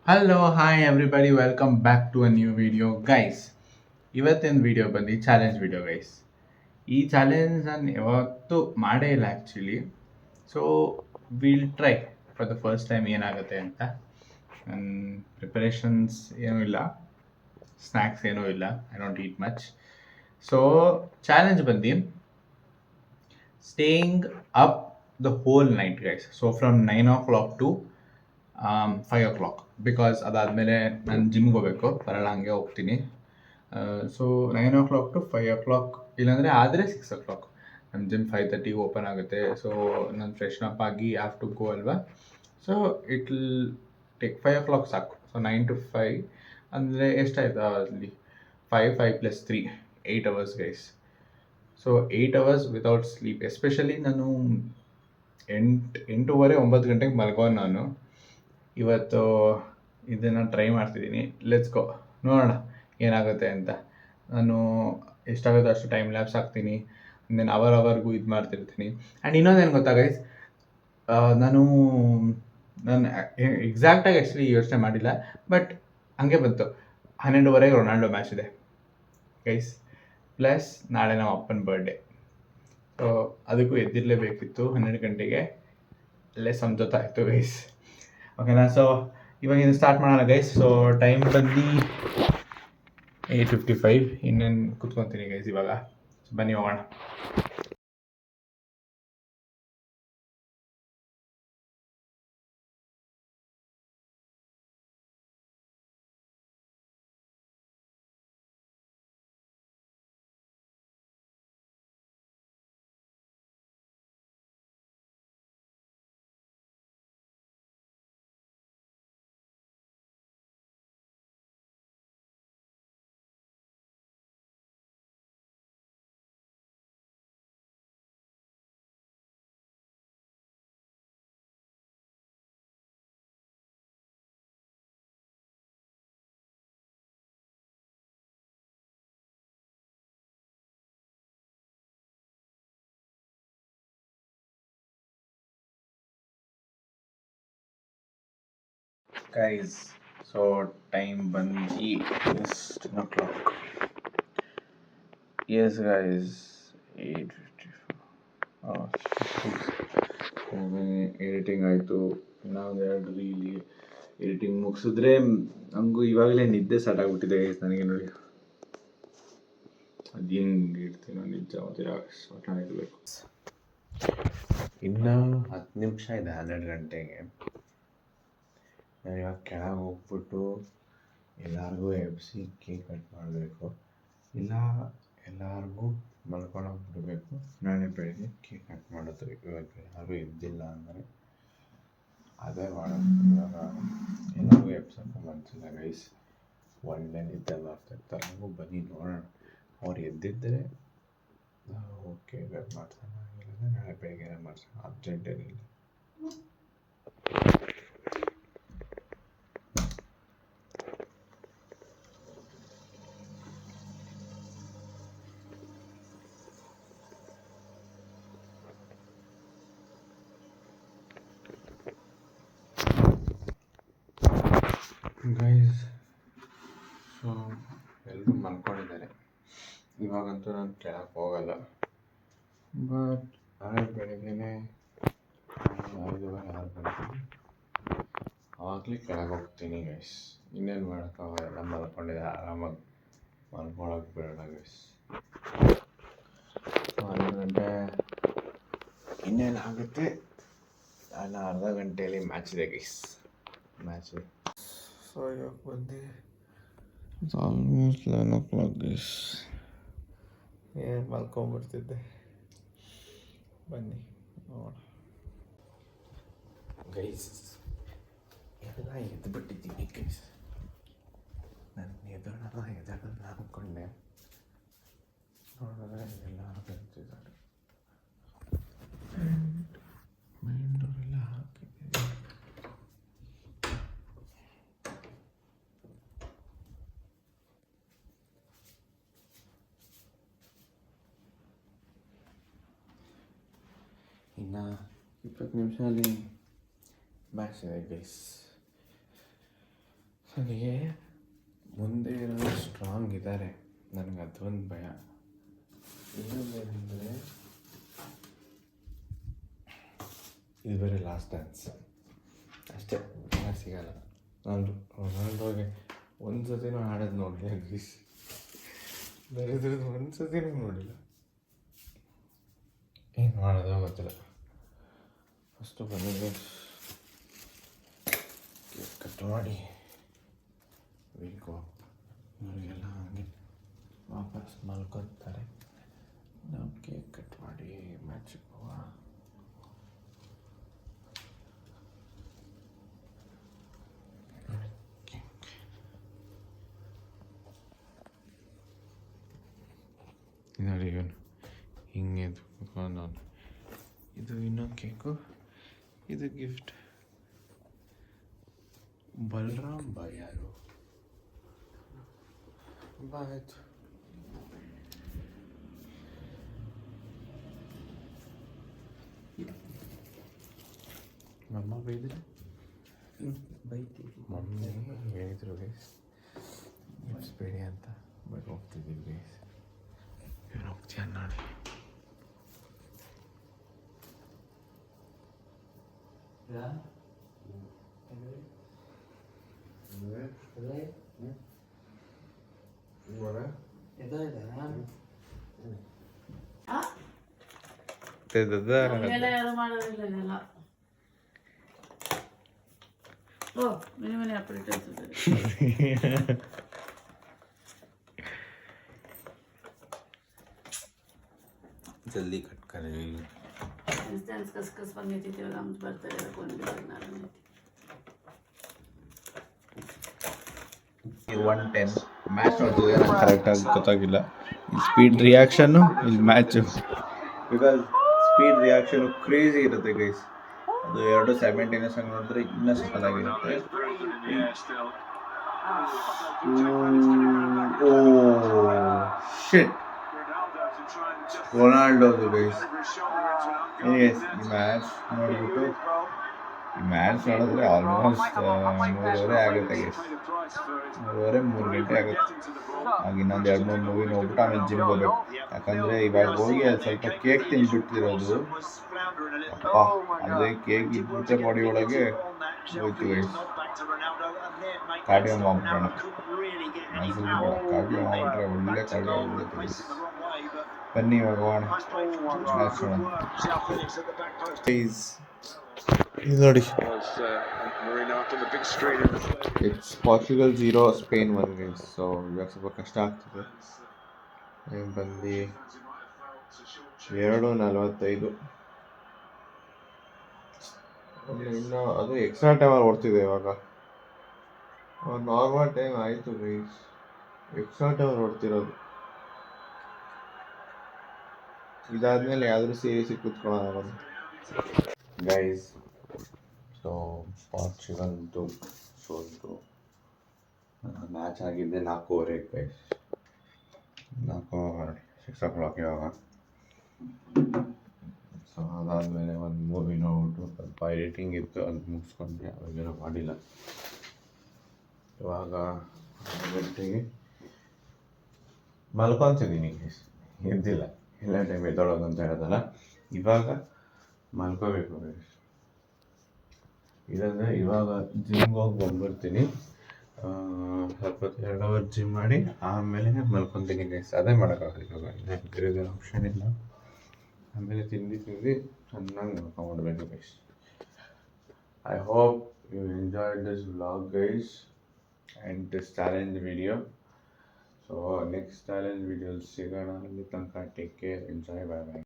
Hello hi everybody welcome back to a new video guys. ಇವತ್ತಿನ video ಬಂದು challenge video guys. ಈ challenge ನಾನು ಯಾವತ್ತೂ ಮಾಡೇ ಇಲ್ಲ actually. So will try for the first time ಏನಾಗುತ್ತೆ ಅಂತ. ನನ್ನ ಪ್ರಿಪರೇಷನ್ಸ್ ಏನೂ ಇಲ್ಲ, ಸ್ನ್ಯಾಕ್ಸ್ ಏನೂ ಇಲ್ಲ, I don't eat much. So challenge ಬಂದು staying up the whole night guys. So from 9 o'clock to 5 o'clock, because ಅದಾದಮೇಲೆ ನಾನು ಜಿಮ್ಗೆ ಹೋಗಬೇಕು, ಬರಲ್ಲ ಹಂಗೆ ಹೋಗ್ತೀನಿ. ಸೊ 9 o'clock ಟು 5 o'clock, ಇಲ್ಲಾಂದರೆ ಆದರೆ 6 o'clock. ನಮ್ಮ ಜಿಮ್ 5:30 ಓಪನ್ ಆಗುತ್ತೆ. ಸೊ ನಾನು ಫ್ರೆಶನ್ ಅಪ್ ಆಗಿ ಹ್ಯಾವ್ ಟು ಗೋ ಅಲ್ವಾ. So it will take 5 o'clock ಸಾಕು. ಸೊ 9 to 5 ಅಂದರೆ ಎಷ್ಟಾಯ್ತು ಅಲ್ಲಿ, 5 + 3 8 hours guys. So 8 hours without sleep. Especially ನಾನು 8 9 ಗಂಟೆಗೆ ಮಲ್ಗೋನು ನಾನು. ಇವತ್ತು ಇದನ್ನು ಟ್ರೈ ಮಾಡ್ತಿದ್ದೀನಿ. ಲೆಟ್ಸ್ ಗೋ, ನೋಡೋಣ ಏನಾಗುತ್ತೆ ಅಂತ. ನಾನು ಎಷ್ಟಾಗುತ್ತೋ ಅಷ್ಟು ಟೈಮ್ ಲ್ಯಾಬ್ಸ್ ಹಾಕ್ತೀನಿ, ದೆನ್ ಅವರ್ಗೂ ಇದು ಮಾಡ್ತಿರ್ತೀನಿ. ಆ್ಯಂಡ್ ಇನ್ನೊಂದೇನು ಗೊತ್ತಾ ಗೈಸ್, ನಾನು ಎಕ್ಸಾಕ್ಟಾಗಿ ಆ್ಯಕ್ಚುಲಿ ಯೋಚನೆ ಮಾಡಿಲ್ಲ, ಬಟ್ ಹಂಗೆ ಬಂತು. 12:30 ರೊನಾಲ್ಡೋ ಮ್ಯಾಚ್ ಇದೆ ಗೈಸ್, ಪ್ಲಸ್ ನಾಳೆ ನಮ್ಮ ಅಪ್ಪನ ಬರ್ಡೇ. ಸೊ ಅದಕ್ಕೂ ಎದ್ದಿರಲೇಬೇಕಿತ್ತು 12 ಗಂಟೆಗೆ. ಅಲ್ಲೇ ಸಮಜೋತಾ ಆಯಿತು ಗೈಸ್. ಓಕೆನಾ, ಸೊ ಇವಾಗ ಇದು ಸ್ಟಾರ್ಟ್ ಮಾಡೋಣ ಗೈಸ್. ಸೊ ಟೈಮ್ ಬಂದು 8:55. ಇನ್ನೇನು ಕೂತ್ಕೊತೀನಿ ಗೈಸ್ ಇವಾಗ. ಬನ್ನಿ ಹೋಗೋಣ. ಗೈಸ್, ಸೊ ಟೈಮ್ ಬಂದು 10 o'clock. Yes guys, 8:54. ಎಡಿಟಿಂಗ್ ಆಯಿತು. ಇನ್ನೊಂದು 2 ರೀಲಿ ಎಡಿಟಿಂಗ್ ಮುಗಿಸಿದ್ರೆ ನನಗೂ ಇವಾಗಲೇ ನಿದ್ದೆ ಸ್ಟಾರ್ಟ್ ಆಗಿಬಿಟ್ಟಿದೆ ಗೈಸ್. ನನಗೆ ನೋಡಿ ಅದು ಹೆಂಗೆ ಇಡ್ತೀನೋ ನಿಜ ಇರಬೇಕು. ಇನ್ನು 10 ನಿಮಿಷ ಇದೆ 12 ಗಂಟೆಗೆ. ನಾನು ಇವಾಗ ಕೆಳಗೆ ಹೋಗ್ಬಿಟ್ಟು ಎಲ್ಲರಿಗೂ ಎಬ್ಸಿ ಕೇಕ್ ಕಟ್ ಮಾಡಬೇಕು, ಇಲ್ಲ ಎಲ್ಲರಿಗೂ ಮಲ್ಕೊಳಕ್ಕೆ ಬಿಡಬೇಕು. ನಾಳೆ ಬೆಳಗ್ಗೆ ಕೇಕ್ ಕಟ್ ಮಾಡೋದು. ಇವಾಗ ಯಾರೂ ಎದ್ದಿಲ್ಲ ಅಂದರೆ ಅದೇ ಮಾಡೋದು. ಇವಾಗ ಎಲ್ಲರಿಗೂ ಎಬ್ಸೋಕ್ಕೂ ಮನಸ್ಸಿಲ್ಲ ಗೈಸ್, ಒಳ್ಳೆ ನಿದ್ದೆ ಬರ್ತಿರ್ತಾರೆ. ನಾವು ಬನ್ನಿ ನೋಡೋಣ. ಅವ್ರು ಎದ್ದಿದ್ದರೆ ಓಕೆ ಇವಾಗ ಮಾಡ್ಸೋಣ, ಇಲ್ಲಾಂದರೆ ನಾಳೆ ಬೆಳಗ್ಗೆ ಮಾಡ್ಸೋಣ, ಅರ್ಜೆಂಟ್ ಏನಿಲ್ಲ. ಗೈಸ್, ಸೊ ಎಲ್ಲರೂ ಮಲ್ಕೊಂಡಿದ್ದಾರೆ. ಇವಾಗಂತೂ ನಾನು ಕೆಳಗೆ ಹೋಗಲ್ಲ, ಬಟ್ ನಾಳೆ ಬೆಳಗ್ಗೆನೇ 5:30 6 ಗಂಟೆಗೆ ಆವಾಗಲೇ ಕೆಳಗೆ ಹೋಗ್ತೀನಿ ಗೈಸ್. ಇನ್ನೇನು ಮಾಡೋಕ್ಕಾಗಲ್ಲ, ಎಲ್ಲ ಮಲ್ಕೊಂಡಿದ್ದೆ. ಆರಾಮಾಗಿ ಮಲ್ಕೊಳಕ್ಕೆ ಬೇಡ ಗೈಸ್. 12 ಗಂಟೆ ಇನ್ನೇನಾಗುತ್ತೆ, ನಾನು ಅರ್ಧ ಗಂಟೆಯಲ್ಲಿ ಮ್ಯಾಚ್ ಇದೆ ಗೈಸ್, ಮ್ಯಾಚ್ ಇದೆ. ಸೊ ಇವಾಗ ಬಂದು ಆಲ್ಮೋಸ್ಟ್ 11 o'clock ಗೈಸ್. ಏನು ಮಲ್ಕೊಂಬಿಡ್ತಿದ್ದೆ. ಬನ್ನಿ ನೋಡೋಣ ಗೈಸ್. ಎಲ್ಲ ಎದ್ದುಬಿಟ್ಟಿದ್ದೀನಿ ಗೈಸ್. ನಾನು ಎದೋಳಲ್ಲ ಅಂದ್ಕೊಂಡೆ, ನೋಡಿದ್ರೆ ಎಲ್ಲ ಬರ್ತಿದ್ದಾರೆ. ಮೈನ್ ಡೋರೆಲ್ಲ ಹಾಕಿದ್ದೀನಿ. ಇನ್ನು 20 ನಿಮಿಷದಲ್ಲಿ ಮ್ಯಾಚ್ ಇದೆ ಗೈಸ್. ನನಗೆ ಮುಂದೆ ಇರೋದು ಸ್ಟ್ರಾಂಗ್ ಇದ್ದಾರೆ, ನನಗೆ ಅದೊಂದು ಭಯ. ಇನ್ನೊಂದೇನೆಂದರೆ ಇದು ಬೇರೆ ಲಾಸ್ಟ್ ಡ್ಯಾನ್ಸ್ ಅಷ್ಟೇ, ಸಿಗಲ್ಲ. ನಾನು ರೊನಾಲ್ಡೋಗೆ ಒಂದು ಸತಿನೂ ಆಡೋದು ನೋಡಿಲ್ಲ ಗೀಸ್, ಬೇರೆದ್ರದ್ದು ಒಂದು ಸತಿನೂ ನೋಡಿಲ್ಲ. ಏನು ಮಾಡೋದೋ ಗೊತ್ತಿಲ್ಲ. ಫಸ್ಟು ಬಂದಿದ್ದೆ ಕೇಕ್ ಕಟ್ ಮಾಡಿ ವೀಕೋ ಇವರಿಗೆಲ್ಲ ಹಂಗೆ ವಾಪಸ್ ಮಲ್ಕೊತಾರೆ. ನಾವು ಕೇಕ್ ಕಟ್ ಮಾಡಿ ಮ್ಯಾಚಿಗೆ ಹೋಗೋಣ. ನೋಡಿ ಇವನು ಹಿಂಗೆ ಕುತ್ಕೊಂಡವನು. ಇದು ಇನ್ನೊಂದು ಕೇಕು, ಇದು ಗಿಫ್ಟ್. ಬಲರಾಮ್ ಬಾಯ್ ಯಾರು ಆಯ್ತು. ಮಮ್ಮ ಬೈದ್ರೆ ಮಮ್ಮಿ ಹೇಳಿದ್ರು ಗೈಸ್ ಮುಗಿಸ್ಬೇಡಿ ಅಂತ, ಬಟ್ ಹೋಗ್ತಿದ್ದೀವಿ ಗೈಸ್. ಇವನು ಹೋಗ್ತೀಯ ನೋಡಿ. जल्दी कट करे. कसकस पण येते तेव्हा आमचं बर्थडेला कोण करणार नाही. 110 ಮ್ಯಾಚ್ ನೋಡ್ತಿದ್ದೆ, ನಾನು ಕರೆಕ್ಟಾಗಿ ಗೊತ್ತಾಗಿಲ್ಲ. ಸ್ಪೀಡ್ ರಿಯಾಕ್ಷನ್ನು ಇಲ್ಲಿ match, because speed reaction crazy ಇರುತ್ತೆ ಗೈಸ್. ಅದು ಎರಡು ಸೈಮಲ್ಟೇನಿಯಸ್ ಆಗಿ ನೋಡಿದ್ರೆ ಇನ್ನಷ್ಟು ಚೆನ್ನಾಗಿರುತ್ತೆ. ಓ ಶಿಟ್, ರೊನಾಲ್ಡೋದು ಗೈಸ್. ಎಸ್, ಈ ಮ್ಯಾಚ್ ನೋಡಿಬಿಟ್ಟು ನೋಡಿದ್ರೆ ಆಲ್ಮೋಸ್ಟ್ 3:30 ಆಗುತ್ತೆ ಗೈಸ್. 3:30 ಗಂಟೆ ಆಗುತ್ತೆ. ಆಗ ಇನ್ನೊಂದು 2-3 ಮೂವಿ ನೋಡ್ಬಿಟ್ಟು ಆಮೇಲೆ ಜಿಮ್ಗೆ ಹೋಗ್ಬೇಕು. ಯಾಕಂದರೆ ಇವಾಗ ಹೋಗಿ ಅದು ಸ್ವಲ್ಪ ಕೇಕ್ ತಿಂದ್ಬಿಟ್ಟಿರೋದು. ಅಪ್ಪ, ಅದೇ ಕೇಕ್ ಇದ್ಬಿಟ್ಟೆ ಬಾಡಿ ಒಳಗೆ ಹೋಯ್ತು ಗೈಸ್. ಕಾರ್ಡಿಯೋ ಮಾಡ್ಬಿಡೋಣ, ಕಾರ್ಡಿಯೋ ಮಾಡಿಬಿಟ್ರೆ ಒಳ್ಳೆ ಕಾರ್ಡಿಯೋ ಆಗ್ಬಿಡುತ್ತೆ. ಬನ್ನಿ ಇವಾಗ ಹೋಗೋಣ ಮ್ಯಾಚ್ ನೋಡೋಣ. ಇದು ನೋಡಿ, it's Portugal 0 Spain 1 guys. So ಇವಾಗ ಸ್ವಲ್ಪ ಕಷ್ಟ ಆಗ್ತದೆ. ಬಂದು 2:45 ಇನ್ನು ಅದು ಎಕ್ಸ್ಟ್ರಾ ಟೈಮಲ್ಲಿ ಓಡ್ತಿದೆ. ಇವಾಗ ನಾರ್ಮಲ್ ಟೈಮ್ ಆಯಿತು ಗೈಸ್, ಎಕ್ಸ್ಟ್ರಾ ಟೈಮಲ್ಲಿ ಓಡ್ತಿರೋದು. ಇದಾದ್ಮೇಲೆ ಯಾವ್ದಾದ್ರು ಸೀರೀಸಿಗೆ ಕೂತ್ಕೊಳ್ಳೋಣ ಗೈಸ್. ಸೊ ಪೋರ್ಚುಗಲ್ದು ಸೋಲ್ತು. ಮ್ಯಾಚ್ ಆಗಿದ್ದೆ 4:15 ಗೈಸ್. 6 o'clock ಇವಾಗ. ಸೊ ಅದಾದಮೇಲೆ ಒಂದು ಮೂವಿ ನೋಡ್ಬಿಟ್ಟು ಸ್ವಲ್ಪ ಎಡಿಟಿಂಗ್ ಇತ್ತು, ಅದು ಮುಗಿಸ್ಕೊಂಡೆ. ಅವಾಗೇನೋ ಮಾಡಿಲ್ಲ. ಇವಾಗ 6 ಗಂಟೆಗೆ ಮಲ್ಕೊತಿದ್ದೀನಿ ಗೈಸ್, ಎದ್ದಿಲ್ಲ. ಎಲ್ಲ ಟೈಮ್ ಎದ್ದೊಳೋದು ಅಂತ ಹೇಳೋದಲ್ಲ, ಇವಾಗ ಮಲ್ಕೋಬೇಕು ಗೈಸ್. ಇಲ್ಲಾಂದರೆ ಇವಾಗ ಜಿಮ್ಗೆ ಹೋಗಿ ಬಂದ್ಬಿಡ್ತೀನಿ. ಸ್ವಲ್ಪ 2 ಅವರ್ ಜಿಮ್ ಮಾಡಿ ಆಮೇಲೆ ಮಲ್ಕೊತೀನಿ ಗೈಸ್. ಅದೇ ಮಾಡೋಕ್ಕಾಗಲ್ಲ ಇವಾಗ, ಬೇರೆ ಆಪ್ಷನ್ ಇಲ್ಲ. ಆಮೇಲೆ ತಿಂದು ಚೆನ್ನಾಗಿ ಮಲ್ಕೊಂಡ್ಬಿಡ್ಬೇಕು guys. I hope you enjoyed this vlog guys and this challenge video. So next challenge ವಿಡಿಯೋಲಿ ಸಿಗೋಣ. ಅಲ್ಲಿ ತನಕ ಟೇಕ್ ಕೇರ್, ಎಂಜಾಯ್, ಬಾಯ್ ಬಾಯ್.